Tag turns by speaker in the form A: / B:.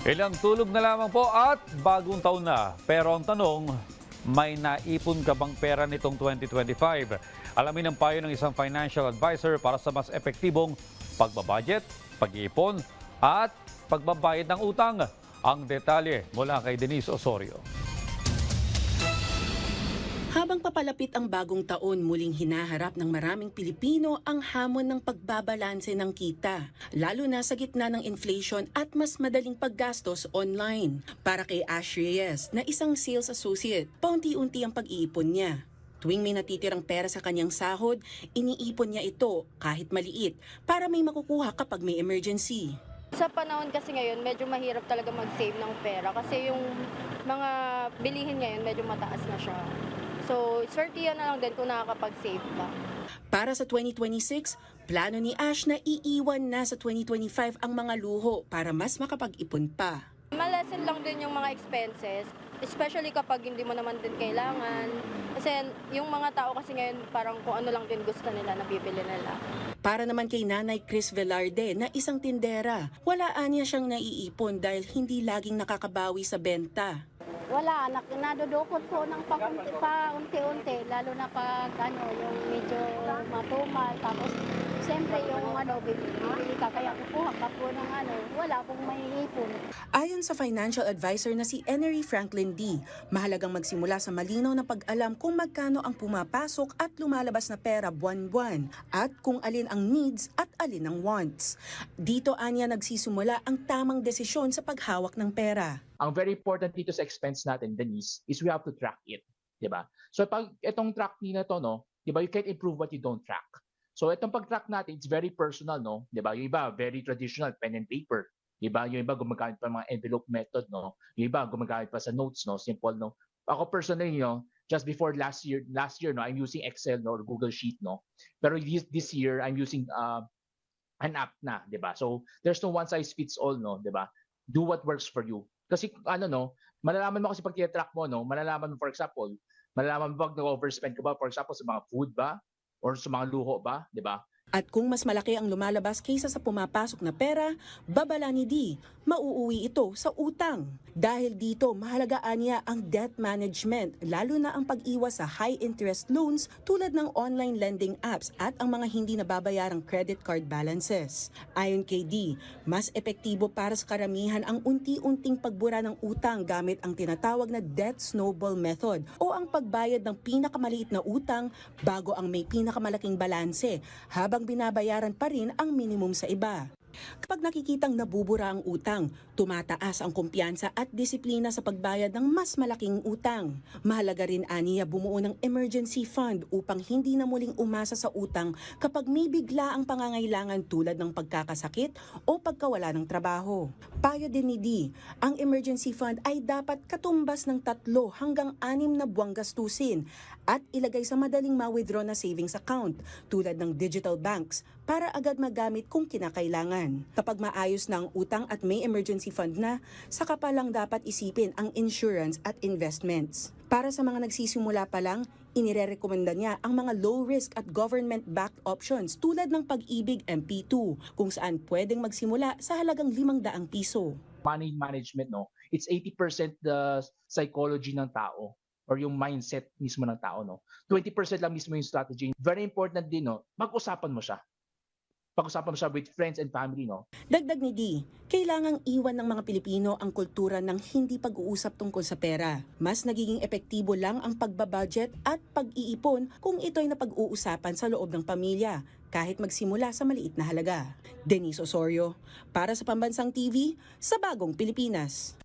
A: Ilang tulog na lamang po at bagong taon na. Pero ang tanong, may naipon ka bang pera nitong 2025? Alamin ang payo ng isang financial advisor para sa mas epektibong pagbabudget, pag-iipon at pagbabayad ng utang. Ang detalye mula kay Denise Osorio.
B: Habang papalapit ang bagong taon, muling hinaharap ng maraming Pilipino ang hamon ng pagbabalanse ng kita, lalo na sa gitna ng inflation at mas madaling paggastos online. Para kay Ash Reyes, na isang sales associate, paunti-unti ang pag-iipon niya. Tuwing may natitirang pera sa kanyang sahod, iniipon niya ito kahit maliit para may makukuha kapag may emergency.
C: Sa panahon kasi ngayon, medyo mahirap talaga mag-save ng pera kasi yung mga bilihin ngayon medyo mataas na siya. So, swerte yan na lang din kung nakakapag-save ka.
B: Para sa 2026, plano ni Ash na iiwan na sa 2025 ang mga luho para mas makapag-ipon pa.
C: Malesen lang din yung mga expenses, especially kapag hindi mo naman din kailangan. Kasi yung mga tao kasi ngayon parang kung ano lang din gusto nila, nabibili nila.
B: Para naman kay Nanay Chris Velarde na isang tindera, walaan niya siyang naiipon dahil hindi laging nakakabawi sa benta.
D: Wala, nadudukot ko ng paunti-unti, lalo na pag yung medyo matumal. Tapos, siyempre yung bibili ka, kaya kukuha ka po ng wala pong may ipon.
B: Ayon sa financial advisor na si Enery Franklin D, mahalagang magsimula sa malinaw na pag-alam kung magkano ang pumapasok at lumalabas na pera buwan-buwan at kung alin ang needs at alin ang wants. Dito anya nagsisimula ang tamang desisyon sa paghawak ng pera.
E: Ang very important dito sa expense natin, Denise, is we have to track it, 'di ba? So pag itong track na to, no, 'di ba, you can't improve what you don't track. So itong pag-track natin, it's very personal, no? 'Di ba? Yung iba very traditional, pen and paper. 'Di ba? Yung iba gumagamit pa ng mga envelope method, no? Yung iba gumagamit pa sa notes, no? Simple, no? Ako personally, no, just before last year, no, I'm using Excel, no, or Google Sheet, no. Pero this year I'm using an app na, 'di ba? So there's no one size fits all, no, 'di ba? Do what works for you. Kasi malalaman mo kasi pag tina-track mo, no, malalaman mo, for example, malalaman mo pag nag-overspend ka ba, for example, sa mga food ba or sa mga luho ba, 'di ba?
B: At kung mas malaki ang lumalabas kaysa sa pumapasok na pera, babala ni D, mauuwi ito sa utang. Dahil dito, mahalagaan niya ang debt management, lalo na ang pag-iwas sa high-interest loans tulad ng online lending apps at ang mga hindi nababayarang credit card balances. Ayon kay D, mas epektibo para sa karamihan ang unti-unting pagbura ng utang gamit ang tinatawag na debt snowball method o ang pagbayad ng pinakamaliit na utang bago ang may pinakamalaking balanse, habang binabayaran pa rin ang minimum sa iba. Kapag nakikitang nabubura ang utang, tumataas ang kumpiyansa at disiplina sa pagbayad ng mas malaking utang. Mahalaga rin aniya bumuo ng emergency fund upang hindi na muling umasa sa utang kapag may bigla ang pangangailangan tulad ng pagkakasakit o pagkawala ng trabaho. Payo din ni D, ang emergency fund ay dapat katumbas ng 3 hanggang 6 na buwang gastusin at ilagay sa madaling ma-withdraw na savings account tulad ng digital banks para agad magamit kung kinakailangan. Kapag maayos na ang utang at may emergency fund na, saka pa lang dapat isipin ang insurance at investments. Para sa mga nagsisimula pa lang, inirerekomenda niya ang mga low-risk at government-backed options tulad ng Pag-ibig MP2, kung saan pwedeng magsimula sa halagang 500 piso.
E: Money management, no, it's 80% the psychology ng tao or yung mindset mismo ng tao, no. 20% lang mismo yung strategy. Very important din, no, mag-usapan mo siya. Pag-usapan mo siya with friends and family, no?
B: Dagdag ni D, kailangang iwan ng mga Pilipino ang kultura ng hindi pag-uusap tungkol sa pera. Mas nagiging epektibo lang ang pagbabudget at pag-iipon kung ito'y napag-uusapan sa loob ng pamilya, kahit magsimula sa maliit na halaga. Denise Osorio, para sa Pambansang TV, sa Bagong Pilipinas.